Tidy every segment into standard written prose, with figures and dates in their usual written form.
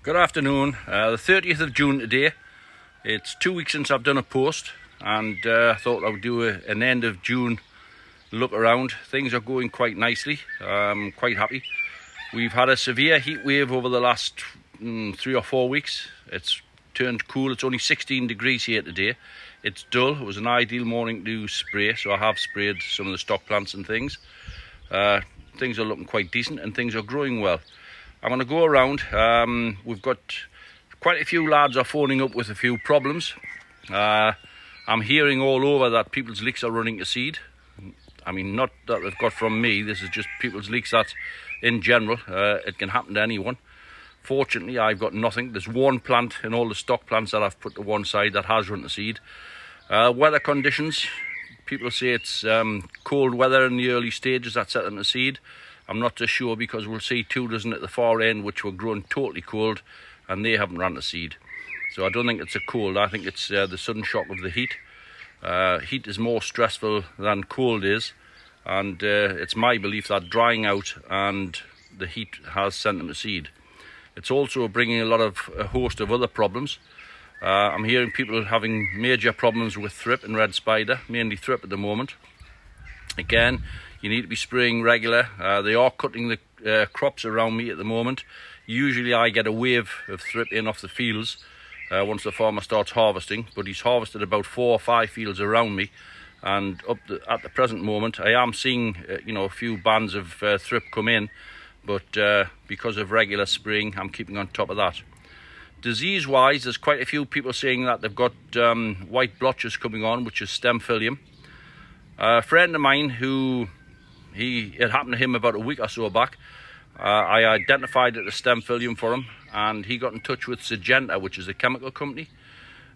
Good afternoon, the 30th of June today. It's 2 weeks since I've done a post, and I thought I would do an end of June look around. Things are going quite nicely. I'm quite happy. We've had a severe heat wave over the last 3 or 4 weeks. It's turned cool. It's only 16 degrees here today. It's dull. It was an ideal morning to spray, so I have sprayed some of the stock plants and things. Things are looking quite decent and things are growing well. I'm going to go around. We've got quite a few lads are phoning up with a few problems. I'm hearing all over that people's leeks are running to seed. I mean, not that they've got from me. This is just people's leeks that, in general, it can happen to anyone. Fortunately, I've got nothing. There's one plant in all the stock plants that I've put to one side that has run to seed. Weather conditions. People say it's cold weather in the early stages that set them to seed. I'm not too sure, because we'll see 2 dozen at the far end which were grown totally cold and they haven't run to seed. So I don't think it's a cold. I think it's the sudden shock of the heat. Heat is more stressful than cold is, and it's my belief that drying out and the heat has sent them to seed. It's also bringing a host of other problems. I'm hearing people having major problems with thrip and red spider, mainly thrip at the moment. Again, you need to be spraying regular. They are cutting the crops around me at the moment. Usually I get a wave of thrip in off the fields once the farmer starts harvesting, but he's harvested about 4 or 5 fields around me, and at the present moment I am seeing a few bands of thrip come in, but because of regular spraying I'm keeping on top of that. Disease wise, there's quite a few people saying that they've got white blotches coming on, which is stem phyllium. A friend of mine it happened to him about a week or so back. I identified it as stem phyllium for him, and he got in touch with Syngenta, which is a chemical company.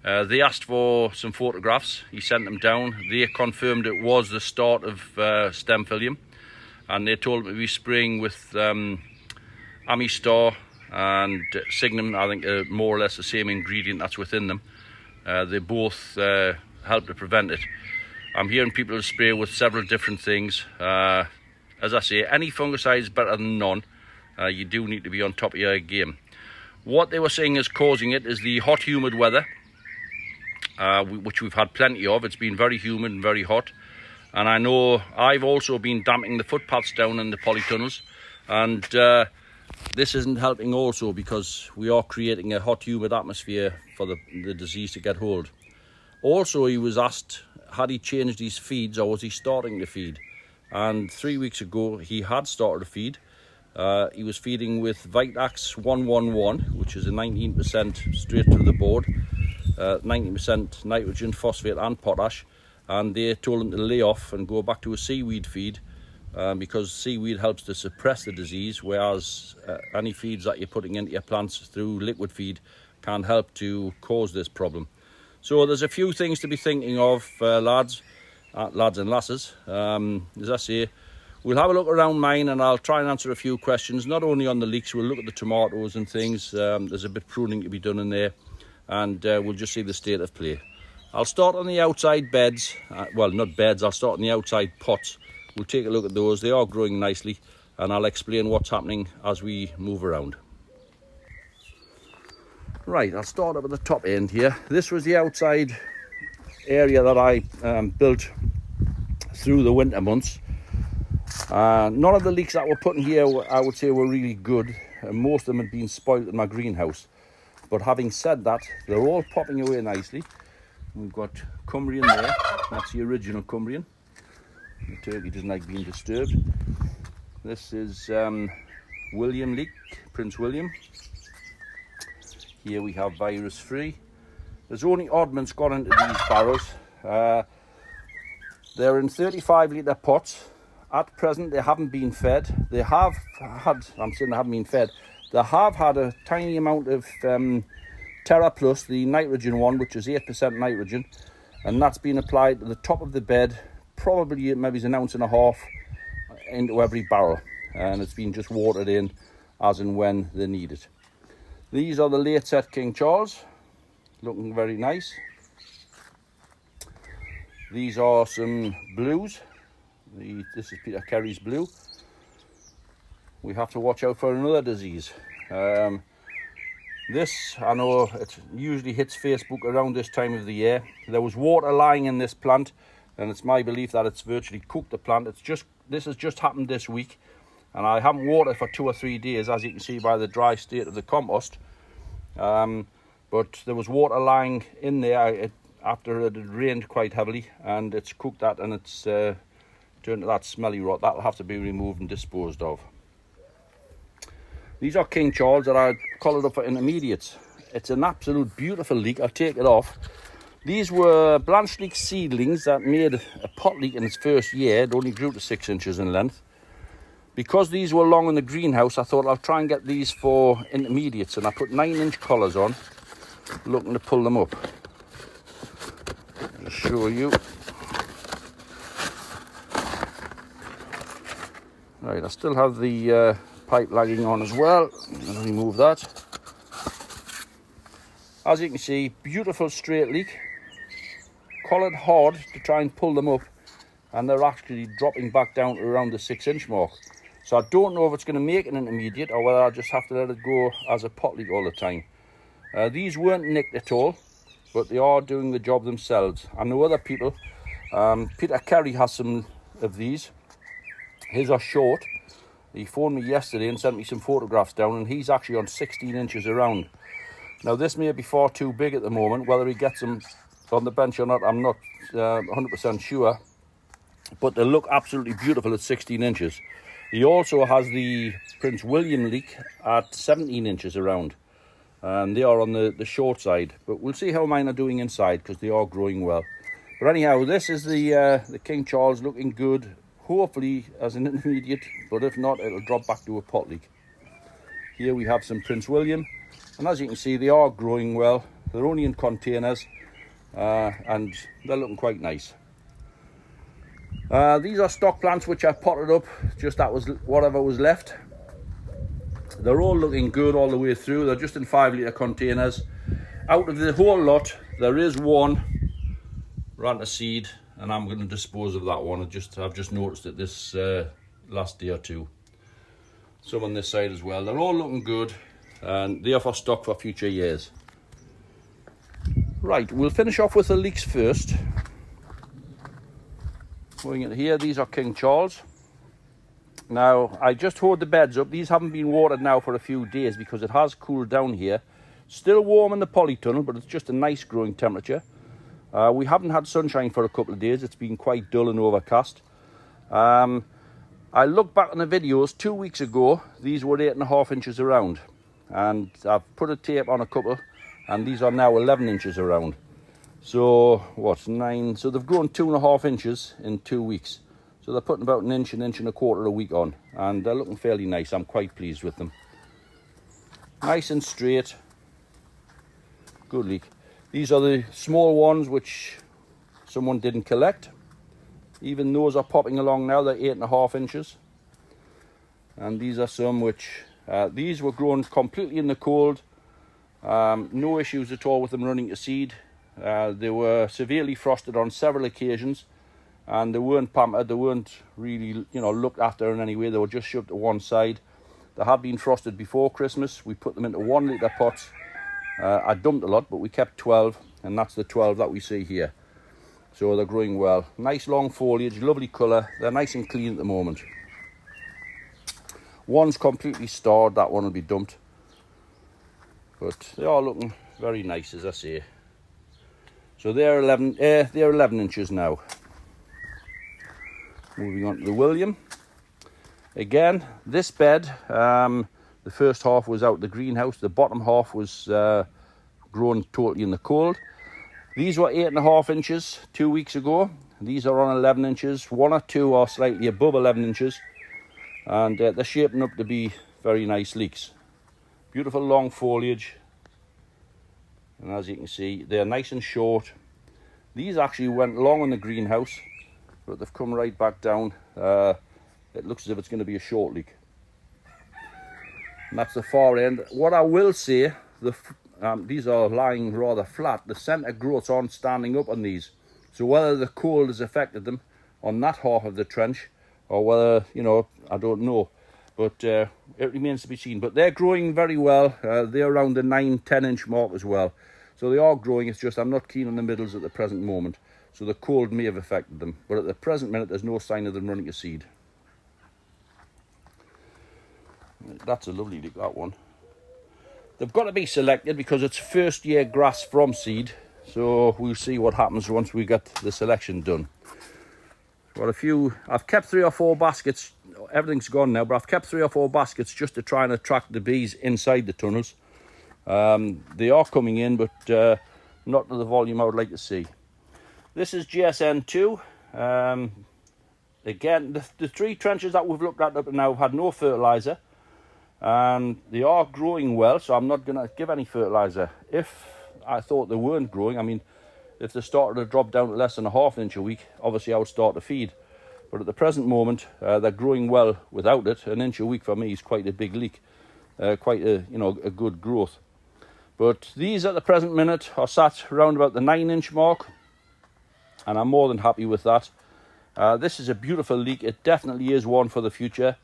They asked for some photographs. He sent them down. They confirmed it was the start of stem phyllium, and they told him to be spraying with Amistar and Signum. I think more or less the same ingredient that's within them. They both help to prevent it. I'm hearing people spray with several different things. As I say, any fungicide is better than none. You do need to be on top of your game. What they were saying is causing it is the hot, humid weather, which we've had plenty of. It's been very humid and very hot. And I know I've also been damping the footpaths down in the polytunnels. And this isn't helping also, because we are creating a hot, humid atmosphere for the disease to get hold. Also, he was asked, had he changed his feeds or was he starting to feed? And 3 weeks ago he had started to feed. He was feeding with Vitax 111, which is a 19% straight to the board, 19% nitrogen, phosphate and potash, and they told him to lay off and go back to a seaweed feed, because seaweed helps to suppress the disease, whereas any feeds that you're putting into your plants through liquid feed can help to cause this problem. So there's a few things to be thinking of, lads and lasses. As I say, we'll have a look around mine and I'll try and answer a few questions, not only on the leeks. We'll look at the tomatoes and things. There's a bit of pruning to be done in there, and we'll just see the state of play. I'll start on the outside beds. Well, not beds, I'll start on the outside pots. We'll take a look at those. They are growing nicely, and I'll explain what's happening as we move around. Right, I'll start up at the top end here. This was the outside area that I built through the winter months. None of the leeks that were put in here, I would say, were really good. Most of them had been spoiled in my greenhouse. But having said that, they're all popping away nicely. We've got Cumbrian there. That's the original Cumbrian. The turkey doesn't like being disturbed. This is William leek, Prince William. Here we have virus free. There's only oddments gone into these barrows. They're in 35 litre pots. At present they haven't been fed. They have had, I'm saying they haven't been fed, they have had a tiny amount of Terra Plus, the nitrogen one, which is 8% nitrogen, and that's been applied to the top of the bed, probably maybe an ounce and a half into every barrel, and it's been just watered in as and when they need it. These are the late set King Charles, looking very nice. These are some blues. This is Peter Kerry's blue. We have to watch out for another disease. This, I know it usually hits Facebook around this time of the year. There was water lying in this plant, and it's my belief that it's virtually cooked the plant. This has just happened this week, and I haven't watered for 2 or 3 days, as you can see by the dry state of the compost. But there was water lying in there after it had rained quite heavily, and it's cooked that, and it's turned to that smelly rot. That'll have to be removed and disposed of. These are King Charles that I collared up for intermediates. It's an absolute beautiful leek. I'll take it off. These were blanch leek seedlings that made a pot leek in its first year. It only grew to 6 inches in length. Because these were long in the greenhouse, I thought I'll try and get these for intermediates, and I put 9-inch collars on, looking to pull them up. I'll show you. Right, I still have the pipe lagging on as well. I'll remove that. As you can see, beautiful straight leek. Collared hard to try and pull them up, and they're actually dropping back down to around the 6-inch mark. So I don't know if it's going to make an intermediate or whether I just have to let it go as a pot leek all the time. These weren't nicked at all, but they are doing the job themselves. I know other people, Peter Kerry has some of these. His are short. He phoned me yesterday and sent me some photographs down, and he's actually on 16 inches around. Now this may be far too big at the moment. Whether he gets them on the bench or not, I'm not 100% sure. But they look absolutely beautiful at 16 inches. He also has the Prince William leek at 17 inches around, and they are on the short side. But we'll see how mine are doing inside, because they are growing well. But anyhow, this is the King Charles, looking good, hopefully as an intermediate, but if not, it'll drop back to a pot leek. Here we have some Prince William, and as you can see, they are growing well. They're only in containers, and they're looking quite nice. These are stock plants which I potted up, just that was whatever was left. They're all looking good all the way through. They're just in 5-litre containers. Out of the whole lot, there is one ran to seed, and I'm going to dispose of that one. I've just noticed it this last day or two. Some on this side as well. They're all looking good, and they are for stock for future years. Right, we'll finish off with the leeks first. Going in here, these are King Charles. Now, I just hoed the beds up. These haven't been watered now for a few days because it has cooled down here. Still warm in the polytunnel, but it's just a nice growing temperature. We haven't had sunshine for a couple of days. It's been quite dull and overcast. I look back on the videos 2 weeks ago. These were 8.5 inches around, and I've put a tape on a couple, and these are now 11 inches around. So what's 9? So they've grown 2.5 inches in 2 weeks. So they're putting about an inch and a quarter a week on, and they're looking fairly nice. I'm quite pleased with them. Nice and straight. Good leek. These are the small ones which someone didn't collect. Even those are popping along now. They're 8.5 inches. And these are some which, these were grown completely in the cold. No issues at all with them running to seed. They were severely frosted on several occasions, and they weren't pampered. They weren't really, looked after in any way. They were just shoved to one side. They had been frosted before Christmas. We put them into 1-litre pots. I dumped a lot, but we kept 12, and that's the 12 that we see here. So they're growing well. Nice long foliage, lovely colour. They're nice and clean at the moment. One's completely starred. That one will be dumped. But they are looking very nice, as I say. So they're 11 inches now. Moving on to the William. Again, this bed, the first half was out the greenhouse. The bottom half was grown totally in the cold. These were 8.5 inches 2 weeks ago. These are on 11 inches. 1 or 2 are slightly above 11 inches. And they're shaping up to be very nice leeks. Beautiful long foliage. And as you can see, they're nice and short. These actually went long in the greenhouse, but they've come right back down. It looks as if it's going to be a short leek. And that's the far end. What I will say, these are lying rather flat. The centre growths aren't standing up on these. So whether the cold has affected them on that half of the trench, or whether, I don't know. but it remains to be seen. But they're growing very well. They're around the 9-10 inch mark as well, so they are growing. It's just I'm not keen on the middles at the present moment, so the cold may have affected them, but at the present minute there's no sign of them running to seed. That's a lovely leek, that one. They've got to be selected because it's first year grass from seed, so we'll see what happens once we get the selection done. Got a few, I've kept 3 or 4 baskets. Everything's gone now, but I've kept 3 or 4 baskets just to try and attract the bees inside the tunnels. They are coming in, but not to the volume I would like to see. This is GSN2. Again, the 3 trenches that we've looked at up to now have had no fertiliser, and they are growing well, so I'm not going to give any fertiliser. If I thought they weren't growing, I mean, if they started to drop down to less than a ½ inch a week, obviously I would start to feed. But at the present moment, they're growing well without it. An inch a week for me is quite a big leek, quite a a good growth. But these at the present minute are sat around about the 9-inch mark, and I'm more than happy with that. This is a beautiful leek. It definitely is one for the future.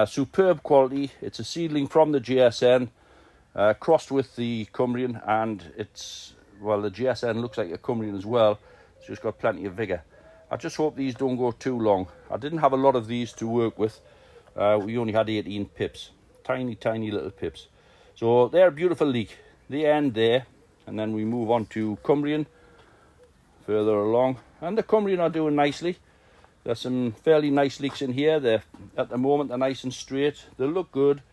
Superb quality. It's a seedling from the GSN, crossed with the Cumbrian, and it's, well, the GSN looks like a Cumbrian as well. It's just got plenty of vigour. I just hope these don't go too long. I didn't have a lot of these to work with. We only had 18 pips, tiny little pips. So they're a beautiful leek. They end there, and then we move on to Cumbrian further along, and the Cumbrian are doing nicely. There's some fairly nice leeks in here. They're, at the moment, they're nice and straight. They look good.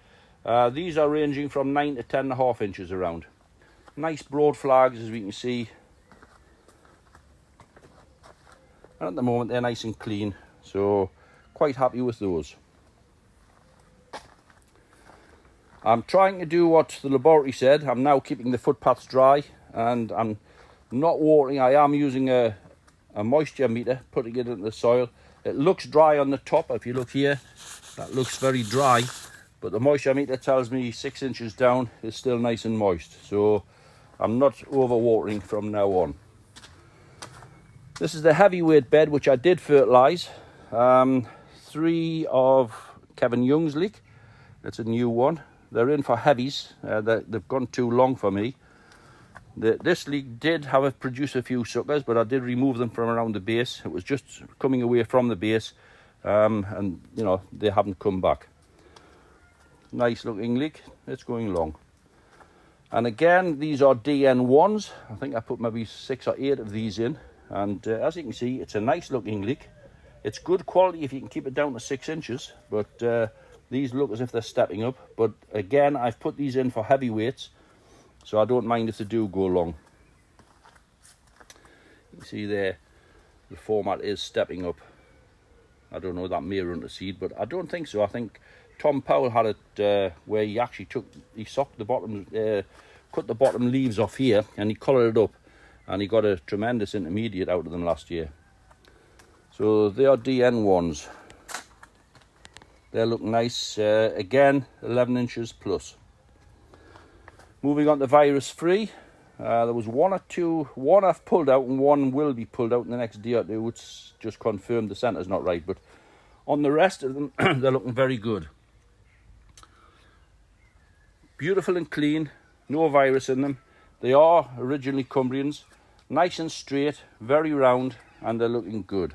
These are ranging from 9 to 10.5 inches around. Nice broad flags, as we can see. And at the moment, they're nice and clean. So, quite happy with those. I'm trying to do what the laboratory said. I'm now keeping the footpaths dry, and I'm not watering. I am using a moisture meter, putting it into the soil. It looks dry on the top. If you look here, that looks very dry, but the moisture meter tells me 6 inches down is still nice and moist, so I'm not over watering from now on. This is the heavyweight bed, which I did fertilise. 3 of Kevin Young's leek. That's a new one. They're in for heavies. They've gone too long for me. This leek did produce a few suckers, but I did remove them from around the base. It was just coming away from the base, and they haven't come back. Nice looking leek. It's going long. And again, these are DN1s. I think I put maybe 6 or 8 of these in, and as you can see, it's a nice looking leek. It's good quality if you can keep it down to 6 inches, but these look as if they're stepping up. But again, I've put these in for heavyweights, so I don't mind if they do go long. You can see there, the format is stepping up. I don't know, that may run to seed, but I don't think so. I think Tom Powell had it where he actually socked the bottom, cut the bottom leaves off here, and he coloured it up, and he got a tremendous intermediate out of them last year. So they are DN1s. They look nice. Again, 11 inches plus. Moving on to virus free. There was 1 or 2. 1 I've pulled out, and 1 will be pulled out in the next day or two. It's just confirmed the centre's not right, but on the rest of them, they're looking very good. Beautiful and clean, no virus in them. They are originally Cumbrians, nice and straight, very round, and they're looking good.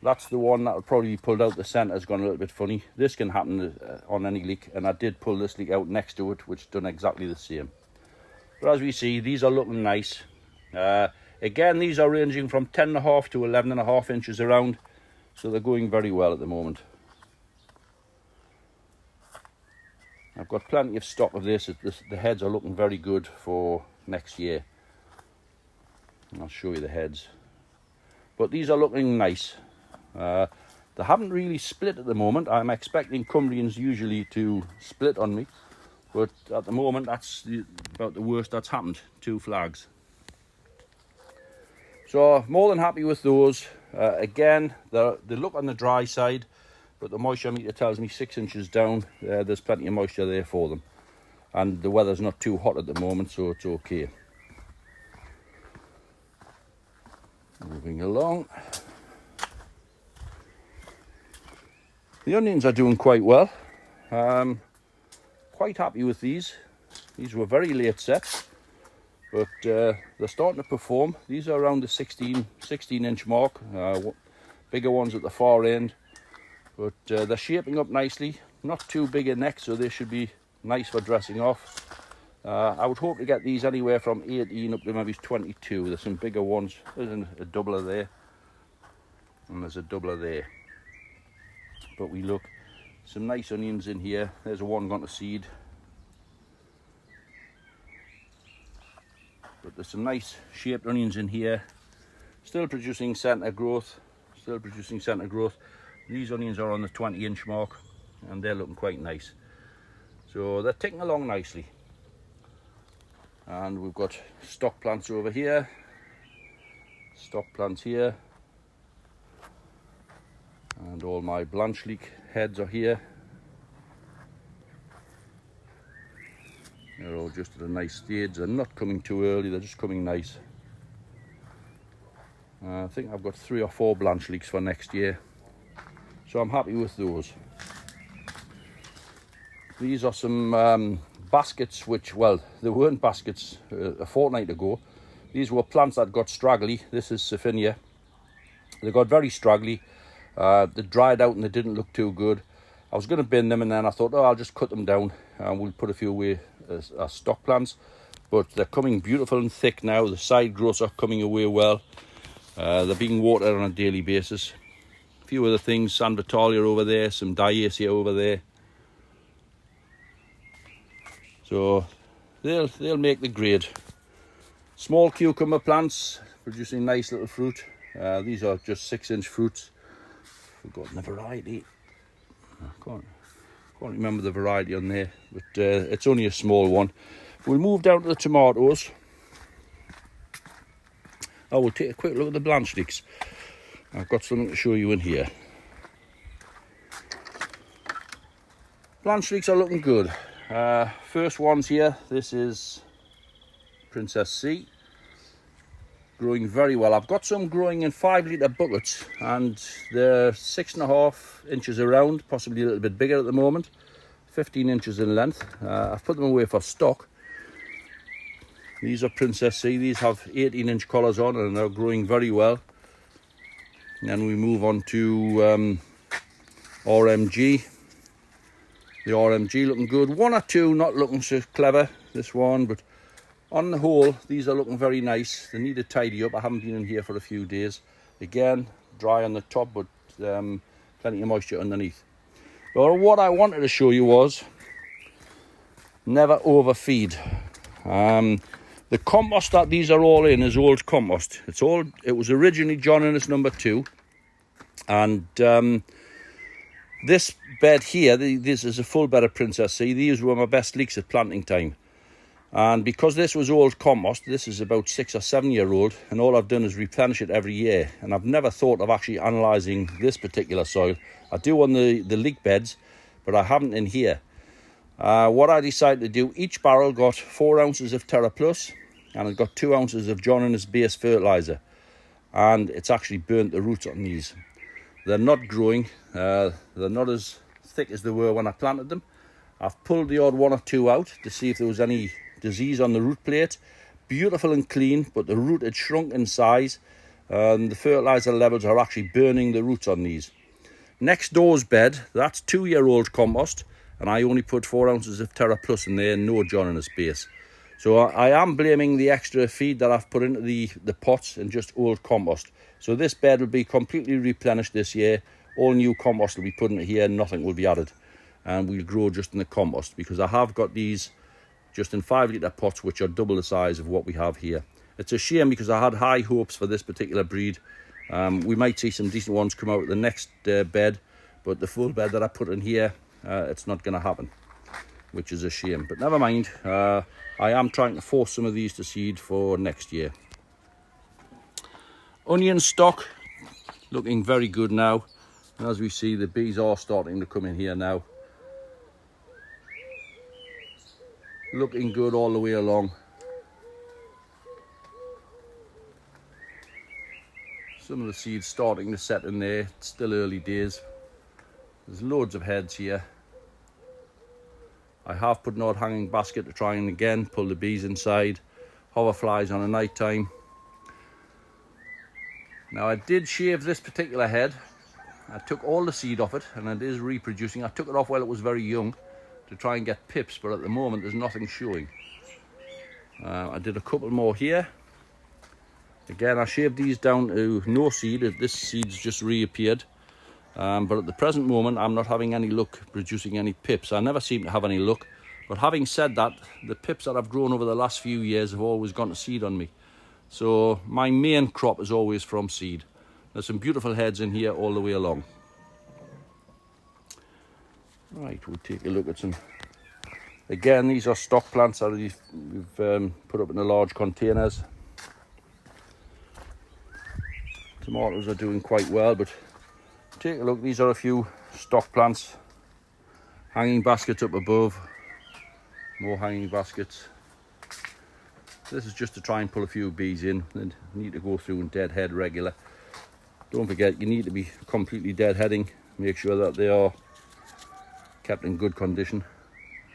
That's the one that will probably be pulled out. The centre's gone a little bit funny. This can happen on any leek, and I did pull this leek out next to it, which done exactly the same. But as we see, these are looking nice. Again, these are ranging from 10.5 to 11.5 inches around, so they're going very well at the moment. I've got plenty of stock of this. The heads are looking very good for next year. And I'll show you the heads. But these are looking nice. They haven't really split at the moment. I'm expecting Cumbrians usually to split on me, but at the moment that's about the worst that's happened. 2 flags. So more than happy with those. Again, they look on the dry side, but the moisture meter tells me 6 inches down. There's plenty of moisture there for them, and the weather's not too hot at the moment, so it's okay. Moving along. The onions are doing quite well. Quite happy with these. These were very late set, but they're starting to perform. These are around the 16 inch mark, bigger ones at the far end, but they're shaping up nicely. Not too big a neck, so they should be nice for dressing off. I would hope to get these anywhere from 18 up to maybe 22. There's some bigger ones. There's a doubler there, and there's a doubler there. But we look, some nice onions in here. There's one gone to seed. But there's some nice shaped onions in here. Still producing centre growth. These onions are on the 20 inch mark, and they're looking quite nice. So they're ticking along nicely. And we've got stock plants over here. Stock plants here. And all my blanch leek heads are here. They're all just at a nice stage. They're not coming too early, they're just coming nice. I think I've got 3 or 4 blanch leeks for next year, so I'm happy with those. These are some baskets which, well, they weren't baskets a fortnight ago. These were plants that got straggly. This is Sophinia. They got very straggly. They dried out and they didn't look too good. I was going to bin them, and then I thought, oh, I'll just cut them down and we'll put a few away as stock plants. But they're coming beautiful and thick now. The side growths are coming away well. They're being watered on a daily basis. A few other things, San Vitalia over there, some Diacia over there. So they'll make the grade. Small cucumber plants producing nice little fruit. These are just 6 inch fruits. Forgotten the variety. I can't remember the variety on there, but it's only a small one. We'll move down to the tomatoes. We'll take a quick look at the blanch leeks. I've got something to show you in here. Blanch leeks are looking good. First ones here, this is Princess C. Growing very well. I've got some growing in 5 litre buckets, and they're 6.5 inches around, possibly a little bit bigger at the moment, 15 inches in length. I've put them away for stock. These are Princess C. These have 18 inch collars on, and they're growing very well. And then we move on to RMG. The RMG looking good. 1 or 2 not looking so clever, this one, but on the whole, these are looking very nice. They need to tidy up. I haven't been in here for a few days. Again, dry on the top, but plenty of moisture underneath. But what I wanted to show you was never overfeed. The compost that these are all in is old compost. It was originally John Innes number 2, and this bed here, this is a full bed of Princess C. These were my best leeks at planting time. And because this was old compost, this is about 6 or 7 year old, and all I've done is replenish it every year. And I've never thought of actually analysing this particular soil. I do on the leek beds, but I haven't in here. What I decided to do, each barrel got 4 ounces of Terra Plus, and it got 2 ounces of John Innes base fertiliser. And it's actually burnt the roots on these. They're not growing. They're not as thick as they were when I planted them. I've pulled the odd 1 or 2 out to see if there was any disease on the root plate. Beautiful and clean, but the root had shrunk in size. The fertiliser levels are actually burning the roots on these. Next door's bed, that's 2 year old compost, and I only put 4 ounces of Terra Plus in there, no John Innes base. So I am blaming the extra feed that I've put into the pots and just old compost. So this bed will be completely replenished this year. All new compost will be put into here, nothing will be added. And we'll grow just in the compost, because I have got these just in 5 litre pots, which are double the size of what we have here. It's a shame, because I had high hopes for this particular breed. We might see some decent ones come out of the next bed, but the full bed that I put in here, it's not going to happen, which is a shame. But never mind, I am trying to force some of these to seed for next year. Onion stock looking very good now, and as we see, the bees are starting to come in here now. Looking good all the way along. Some of the seeds starting to set in there. It's still early days. There's loads of heads here. I have put an odd hanging basket to try and again pull the bees inside. Hoverflies on a night time. Now I did shave this particular head. I took all the seed off it and it is reproducing. I took it off while it was very young to try and get pips, but at the moment there's nothing showing. I did a couple more here. Again, I shaved these down to no seed. This seed's just reappeared. But at the present moment, I'm not having any luck producing any pips. I never seem to have any luck. But having said that, the pips that I've grown over the last few years have always gone to seed on me. So my main crop is always from seed. There's some beautiful heads in here all the way along. Right, we'll take a look at some. Again, these are stock plants that we've put up in the large containers. Tomatoes are doing quite well, but take a look. These are a few stock plants. Hanging baskets up above. More hanging baskets. This is just to try and pull a few bees in. They need to go through and deadhead regular. Don't forget, you need to be completely deadheading. Make sure that they are kept in good condition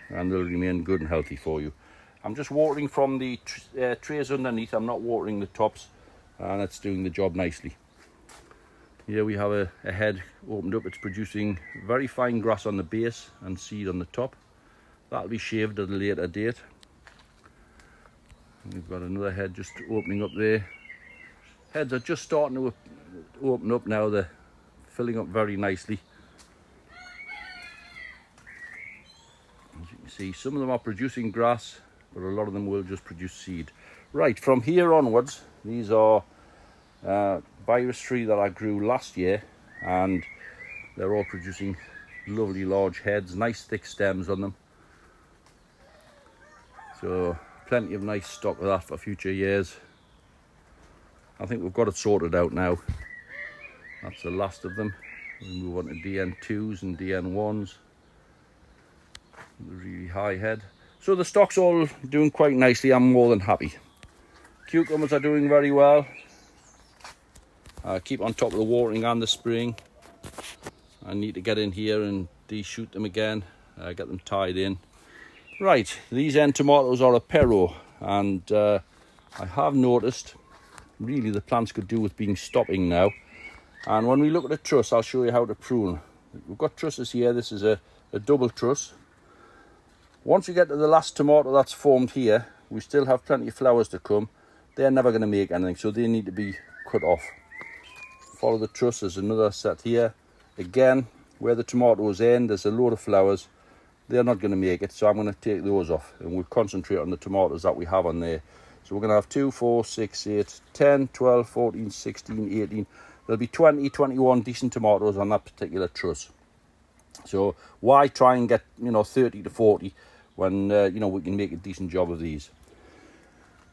and they'll remain good and healthy for you. I'm just watering from the trays underneath. I'm not watering the tops, and it's doing the job nicely. Here we have a head opened up. It's producing very fine grass on the base and seed on the top. That'll be shaved at a later date. We've got another head just opening up there. Heads are just starting to open up now. They're filling up very nicely. As you can see, some of them are producing grass, but a lot of them will just produce seed. Right, from here onwards, these are virus tree that I grew last year, and they're all producing lovely large heads, nice thick stems on them. So plenty of nice stock of that for future years. I think we've got it sorted out now. That's the last of them. We move on to DN2s and DN1s. The really high head. So the stock's all doing quite nicely. I'm more than happy. Cucumbers are doing very well. Keep on top of the watering and the spraying. I need to get in here and de-shoot them again. Get them tied in. Right, these end tomatoes are a pero, and I have noticed really the plants could do with being stopping now. And when we look at a truss, I'll show you how to prune. We've got trusses here. This is a double truss. Once we get to the last tomato that's formed here, we still have plenty of flowers to come. They're never going to make anything, so they need to be cut off. Follow the truss. There's another set here. Again, where the tomatoes end, there's a load of flowers. They're not going to make it, so I'm going to take those off, and we'll concentrate on the tomatoes that we have on there. So we're going to have 2, 4, 6, 8, 10, 12, 14, 16, 18. There'll be 20, 21 decent tomatoes on that particular truss. So why try and get 30 to 40 when we can make a decent job of these?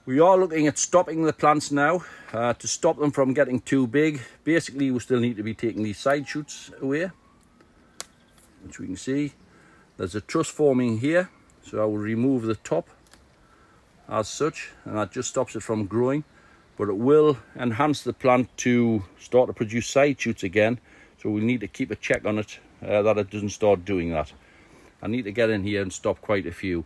We are looking at stopping the plants now to stop them from getting too big. Basically, we still need to be taking these side shoots away, which we can see. There's a truss forming here, so I will remove the top as such, and that just stops it from growing. But it will enhance the plant to start to produce side shoots again, so we need to keep a check on it that it doesn't start doing that. I need to get in here and stop quite a few,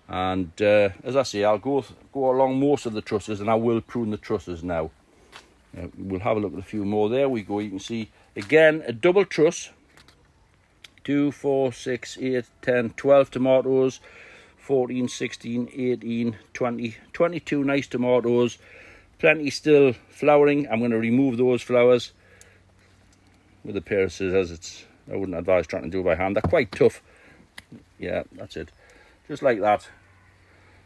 and as I say, I'll go along most of the trusses, and I will prune the trusses now. We'll have a look at a few more. There we go. You can see again a double truss. 2, 4, 6, 8, 10, 12 tomatoes, 14, 16, 18, 20, 22 nice tomatoes. Plenty still flowering. I'm going to remove those flowers with a pair of scissors. I wouldn't advise trying to do it by hand. They're quite tough. Yeah, that's it. Just like that.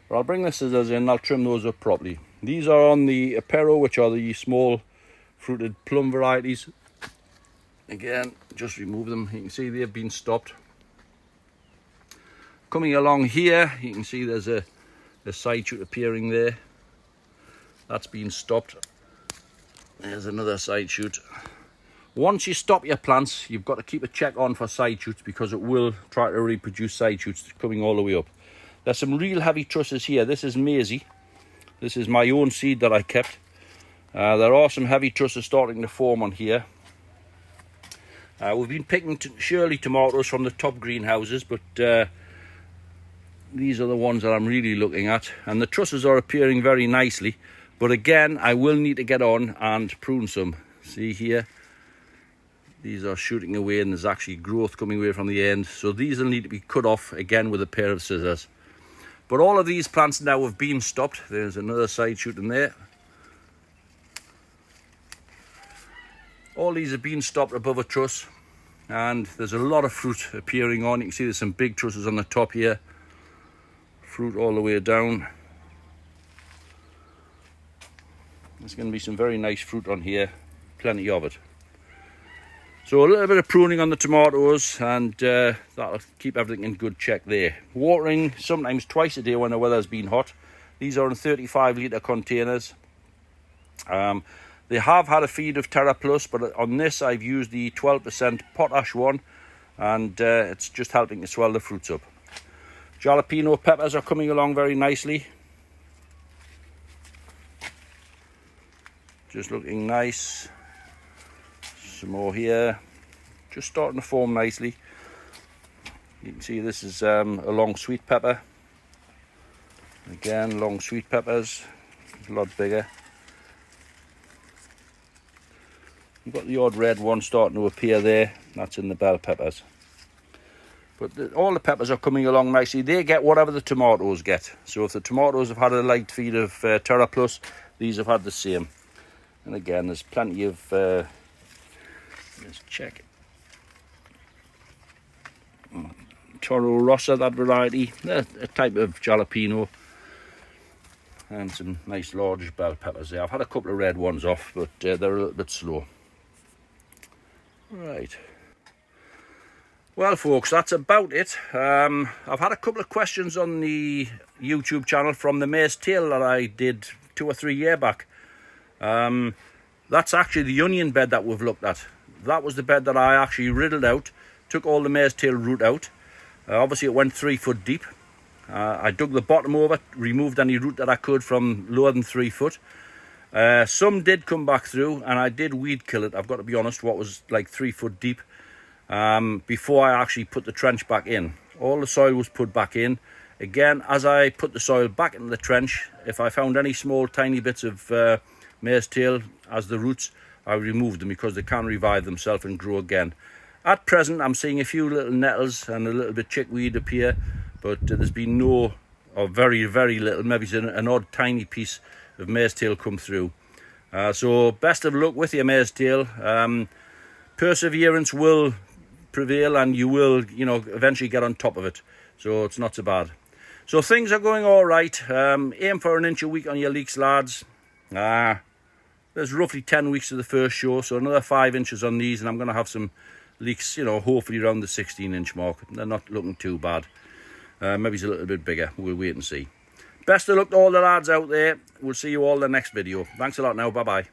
But I'll bring the scissors in. I'll trim those up properly. These are on the Apero, which are the small fruited plum varieties. Again, just remove them. You can see they've been stopped. Coming along here, you can see there's a side shoot appearing there. That's been stopped. There's another side shoot. Once you stop your plants, you've got to keep a check on for side shoots, because it will try to reproduce side shoots coming all the way up. There's some real heavy trusses here. This is maisie. This is my own seed that I kept. There are some heavy trusses starting to form on here. We've been picking Shirley tomatoes from the top greenhouses, but these are the ones that I'm really looking at, and the trusses are appearing very nicely. But again, I will need to get on and prune some. See here, these are shooting away and there's actually growth coming away from the end, so these will need to be cut off again with a pair of scissors. But all of these plants now have been stopped. There's another side shooting there. All these have been stopped above a truss, and there's a lot of fruit appearing on. You can see there's some big trusses on the top here, fruit all the way down. There's going to be some very nice fruit on here, plenty of it. So a little bit of pruning on the tomatoes, and that'll keep everything in good check there. Watering sometimes twice a day when the weather's been hot. These are in 35 litre containers. They have had a feed of Terra Plus, but on this I've used the 12% potash one, and it's just helping to swell the fruits up. Jalapeno peppers are coming along very nicely. Just looking nice. Some more here, just starting to form nicely. You can see this is a long sweet pepper. Again, long sweet peppers, a lot bigger. You've got the odd red one starting to appear there. That's in the bell peppers. But all the peppers are coming along nicely. They get whatever the tomatoes get. So if the tomatoes have had a light feed of Terra Plus, these have had the same. And again, there's plenty of... let's check it. Toro Rossa, that variety. A type of jalapeno. And some nice large bell peppers there. I've had a couple of red ones off, but they're a little bit slow. Right. Well, folks, that's about it. I've had a couple of questions on the YouTube channel from the mare's tail that I did 2 or 3 years back. That's actually the onion bed that we've looked at. That was the bed that I actually riddled out, took all the mare's tail root out. Obviously it went 3 foot deep. I dug the bottom over, removed any root that I could from lower than 3 foot. Some did come back through, and I did weed kill it, I've got to be honest, what was like 3 foot deep, before I actually put the trench back in. All the soil was put back in. Again, as I put the soil back into the trench, if I found any small tiny bits of mare's tail as the roots, I removed them because they can revive themselves and grow again. At present, I'm seeing a few little nettles and a little bit chickweed appear, but there's been no, or very, very little, maybe an odd tiny piece of mare's tail come through. So best of luck with your mare's tail. Perseverance will prevail, and you will, eventually get on top of it. So it's not so bad. So things are going all right. Aim for an inch a week on your leeks, lads. There's roughly 10 weeks to the first show, so another 5 inches on these, and I'm going to have some leeks, hopefully around the 16-inch mark. They're not looking too bad. Maybe it's a little bit bigger. We'll wait and see. Best of luck to all the lads out there. We'll see you all in the next video. Thanks a lot now. Bye-bye.